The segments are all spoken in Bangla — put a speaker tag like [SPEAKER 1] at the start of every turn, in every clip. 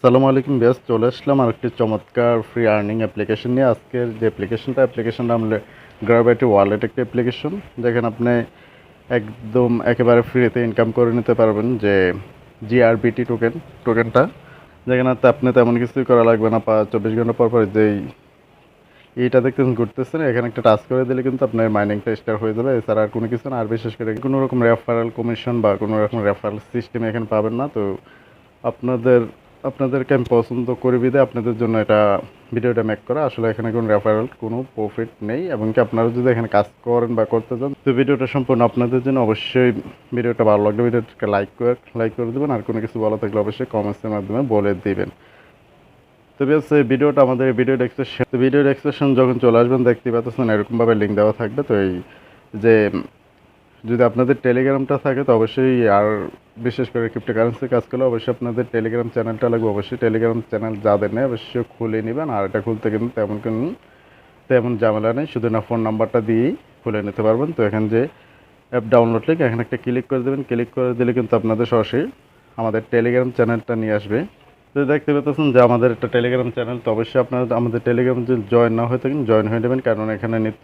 [SPEAKER 1] আসসালামু আলাইকুম বেশ চলে আসলাম আরেকটি চমৎকার ফ্রি আর্নিং অ্যাপ্লিকেশন নিয়ে। আজকের যে অ্যাপ্লিকেশনটা আমরা গ্রাভিটি ওয়ালেট একটা অ্যাপ্লিকেশন, যেখানে আপনি একদম একেবারে ফ্রিতে ইনকাম করে নিতে পারবেন। যে জিআরবিটি টোকেনটা, যেখানে আপনি তেমন কিছুই করা লাগবে না। 24 ঘন্টা পর পর যেই এইটা দেখতেছেন ঘুরতেছেন, এখানে একটা টাচ করে দিলে কিন্তু আপনার মাইনিংটা স্টার্ট হয়ে যাবে। এছাড়া আর কোনো কিছু না। আর বিশেষ করে কোনো রকম রেফারেল কমিশন বা কোনো রকম রেফারেল সিস্টেম এখানে পাবেন না। তো আপনাদের আপনাদেরকে আমি পছন্দ করি বিধায় আপনাদের জন্য এটা ভিডিওটা মেক করা। আসলে এখানে কোনো রেফারেল কোনো প্রফিট নেই, এবং কি আপনারা যদি এখানে কাজ করেন বা করতে চান, তো ভিডিওটা সম্পূর্ণ আপনাদের জন্য। অবশ্যই ভিডিওটা ভালো লাগলে ভিডিওটাকে লাইক করে দেবেন, আর কোনো কিছু বলা থাকলে অবশ্যই কমেন্টসের মাধ্যমে বলে দিবেন। তো বেশ এই ভিডিওটা আমাদের ভিডিও ডেসক্রিপশন যখন চলে আসবেন দেখতে পাচ্ছেন এরকমভাবে লিঙ্ক দেওয়া থাকবে। তো এই যে যদি আপনাদের টেলিগ্রামটা থাকে তো অবশ্যই, আর বিশেষ করে ক্রিপ্টোকারেন্সি কাজ করলে অবশ্যই আপনাদের টেলিগ্রাম চ্যানেলটা লাগবে। অবশ্যই টেলিগ্রাম চ্যানেল যাদের নেই অবশ্যই খুলে নেবেন। আর এটা খুলতে কিন্তু তেমন ঝামেলা নেই, শুধু না ফোন নাম্বারটা দিয়েই খুলে নিতে পারবেন। তো এখানে যে অ্যাপ ডাউনলোড লিঙ্ক, এখানে একটা ক্লিক করে দেবেন। ক্লিক করে দিলে কিন্তু আপনাদের সরাসরি আমাদের টেলিগ্রাম চ্যানেলটা নিয়ে আসবে। তো দেখতে পেতেছেন যে আমাদের একটা টেলিগ্রাম চ্যানেল। তো অবশ্যই আপনারা আমাদের টেলিগ্রাম যদি জয়েন না হয়ে থাকেন জয়েন হয়ে নেবেন, কারণ এখানে নিত্য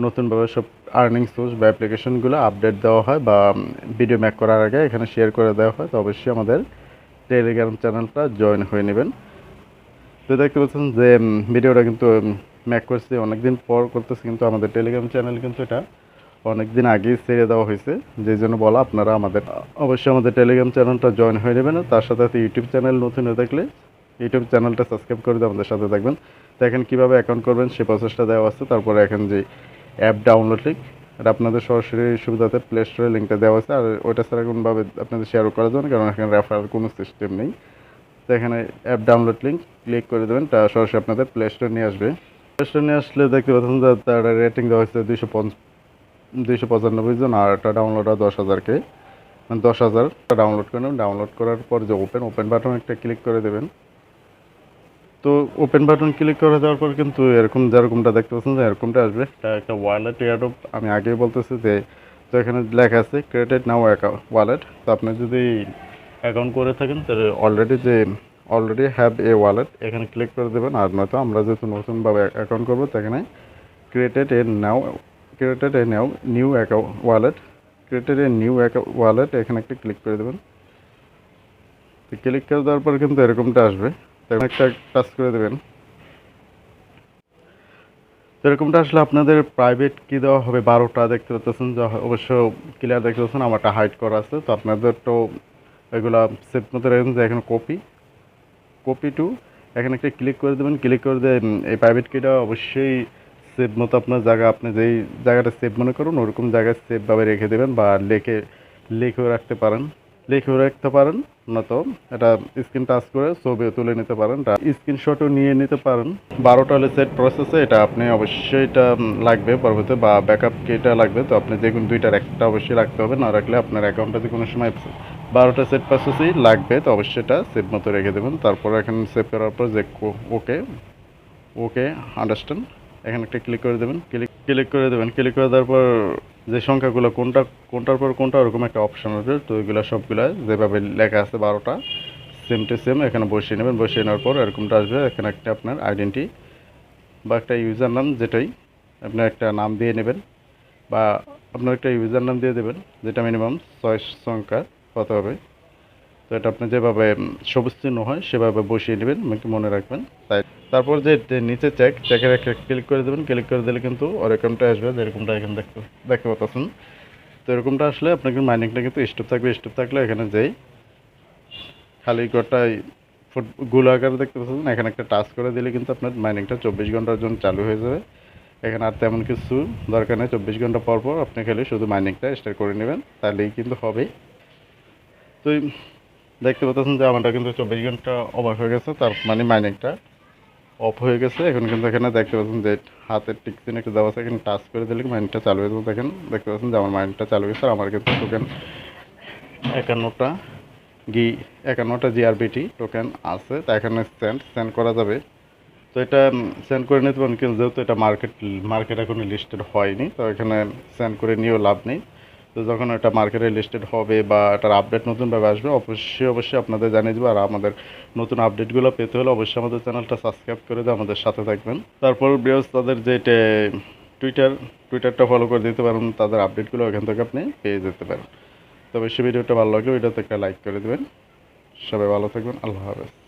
[SPEAKER 1] নতুনভাবে সব আর্নিং সোর্স বা অ্যাপ্লিকেশনগুলো আপডেট দেওয়া হয়, বা ভিডিও মেক করার আগে এখানে শেয়ার করে দেওয়া হয়। তো অবশ্যই আমাদের টেলিগ্রাম চ্যানেলটা জয়েন হয়ে নেবেন। তো দেখতে পাচ্ছেন যে ভিডিওটা কিন্তু মেক করছি অনেকদিন পর করতেছি, কিন্তু আমাদের টেলিগ্রাম চ্যানেল কিন্তু এটা অনেকদিন আগেই ছেড়ে দেওয়া হয়েছে। যেই জন্য বলা আপনারা অবশ্যই আমাদের টেলিগ্রাম চ্যানেলটা জয়েন হয়ে নেবেন। তার সাথে সাথে ইউটিউব চ্যানেল নতুন হয়ে থাকলে ইউটিউব চ্যানেলটা সাবস্ক্রাইব করে দিয়ে আমাদের সাথে থাকবেন। তো এখন কীভাবে অ্যাকাউন্ট করবেন সে প্রসেসটা দেওয়া আছে। তারপরে এখন যে অ্যাপ ডাউনলোড লিঙ্ক, এটা আপনাদের সরাসরি সুবিধাতে প্লে স্টোরে লিঙ্কটা দেওয়া আছে। আর ওইটা ছাড়া কোনোভাবে আপনাদের শেয়ারও করা যাবে না, কারণ এখানে রেফারেল কোনো সিস্টেম নেই। তো এখানে অ্যাপ ডাউনলোড লিঙ্ক ক্লিক করে দেবেন, তা সরাসরি আপনাদের প্লে স্টোরে নিয়ে আসবে। প্লে স্টোরে নিয়ে আসলে দেখতে পাচ্ছেন যে তার রেটিং দেওয়া হয়েছে 295 জন, আর এটা ডাউনলোড হয় 10,000 মানে 10,000 ডাউনলোড করে নেবেন। ডাউনলোড করার পর যে ওপেন বাটন একটা ক্লিক করে দেবেন। তো ওপেন বাটন ক্লিক করে দেওয়ার পর কিন্তু এরকম যেরকমটা দেখতে পাচ্ছেন যে এরকমটা আসবে। এটা একটা ওয়ালেট এয়ারড্রপ, আমি আগেই বলতেছি যে, তো এখানে লেখা আছে ক্রিয়েটেড নাও ওয়ালেট। তো আপনি যদি অ্যাকাউন্ট করে থাকেন তাহলে অলরেডি হ্যাভ এ ওয়ালেট এখানে ক্লিক করে দেবেন। আর নয়তো আমরা যেহেতু নতুনভাবে অ্যাকাউন্ট করবো, তো এখানে ক্রিয়েটেড এ নাও নিউ ওয়ালেট এখানে একটা ক্লিক করে দেবেন। তো ক্লিক করে দেওয়ার পর কিন্তু এরকমটা আসবে, একটা টাচ করে দেবেন। তো এরকমটা আসলে আপনাদের প্রাইভেট কি দেওয়া হবে 12টা দেখতে পাচ্ছেন, অবশ্য ক্লিয়ার দেখতে পাচ্ছেন আমারটা হাইড করা আছে। তো আপনাদের তো এগুলা সেভ মতো রেখেছেন যে এখানে কপি টু এখানে একটা ক্লিক করে দেবেন। ক্লিক করে দিয়ে এই প্রাইভেট কিটা অবশ্যই সেভ মতো আপনার আপনি যেই জায়গাটা সেভ মনে করুন ওরকম জায়গায় সেভভাবে রেখে দেবেন, বা লিখেও রাখতে পারেন। না তো এটা স্ক্রিন টাচ করে ছবিও তুলে নিতে পারেন, স্ক্রিনশটও নিয়ে নিতে পারেন। 12টা হলে সেট প্রসেসে এটা আপনি অবশ্যই এটা লাগবে পরবর্তীতে, বা ব্যাকআপ কিটা লাগবে। তো আপনি যে কোনো দুইটার একটা অবশ্যই রাখতে হবে, না রাখলে আপনার অ্যাকাউন্টটাতে কোনো সময় 12টা সেট প্রসেসই লাগবে। তো অবশ্যই এটা সেভ মতো রেখে দেবেন। তারপর এখানে সেভ করার পর যে ওকে ওকে আন্ডারস্ট্যান্ড এখানে একটা ক্লিক করে দেবেন। ক্লিক করে দেওয়ার পর যে সংখ্যাগুলো কোনটার পর কোনটা ওরকম একটা অপশন আসবে। তো ওইগুলো সবগুলা যেভাবে লেখা আছে 12টা সেম টু সেম এখানে বসিয়ে নেবেন। বসিয়ে নেওয়ার পর এরকমটা আসবে। এখানে একটা আপনার আইডেন্টি বা একটা ইউজার নাম, যেটাই আপনার একটা নাম দিয়ে নেবেন, বা আপনার একটা ইউজার নাম দিয়ে দেবেন, যেটা মিনিমাম 6 সংখ্যা হতে হবে। তো এটা আপনি যেভাবে সবুজ চিহ্ন হয় সেভাবে বসিয়ে নেবেন, একটু মনে রাখবেন। তারপর যে নিচে চেকের একটা ক্লিক করে দেবেন। ক্লিক করে দিলে কিন্তু ওরকমটা আসবে, যেরকমটা এখানে দেখতে পাচ্ছেন। তো এরকমটা আসলে আপনাকে মাইনিংটা কিন্তু স্টপ থাকলে এখানে যেই খালি ঘরটাই গোল আকারে দেখতে পাচ্ছেন, এখানে একটা টাচ করে দিলে কিন্তু আপনার মাইনিংটা 24 ঘন্টার জন্য চালু হয়ে যাবে। এখানে আর তেমন কিছু দরকার নেই। 24 ঘন্টা পর আপনি খালি শুধু মাইনিংটা স্টার্ট করে নেবেন, তাহলেই কিন্তু হবে। তো দেখতে পাচ্ছেন যে আমারটা কিন্তু 24 ঘন্টা ওভার হয়ে গেছে, তার মানে মাইনিংটা অফ হয়ে গেছে। এখন কিন্তু এখানে দেখতে পাচ্ছেন যে হাতের টিক চিহ্ন একটু দেওয়া আছে, এখানে টাচ করে দিলে মাইন্ডটা চালু হয়ে যাবে। দেখতে পাচ্ছেন যে আমার মাইন্ডটা চালু হয়েছে। আর আমার কিন্তু টোকেন 51টা 51টা জিআরবিটি টোকেন আছে। তা এখানে সেন্ড করা যাবে। তো এটা সেন্ড করে নিতে পারেন, কিন্তু যেহেতু এটা মার্কেট এখন লিস্টেড হয়নি, তো এখানে সেন্ড করে নিয়েও লাভ নেই। তো যখন এটা মার্কেটে লিস্টেড হবে বা এটার আপডেট নতুনভাবে আসবে অবশ্যই আপনাদের জানিয়ে দেবো। আর আমাদের নতুন আপডেটগুলো পেতে হলে অবশ্যই আমাদের চ্যানেলটা সাবস্ক্রাইব করে দিয়ে আমাদের সাথে থাকবেন। তারপর ভিউয়ার্স তাদের যেটা টুইটারটা ফলো করে দিতে পারেন, তাদের আপডেটগুলো ওখান থেকে আপনি পেয়ে যেতে পারেন। তো অবশ্যই ভিডিওটা ভালো লাগলে ভিডিওতে একটা লাইক করে দেবেন। সবাই ভালো থাকবেন। আল্লাহ হাফেজ।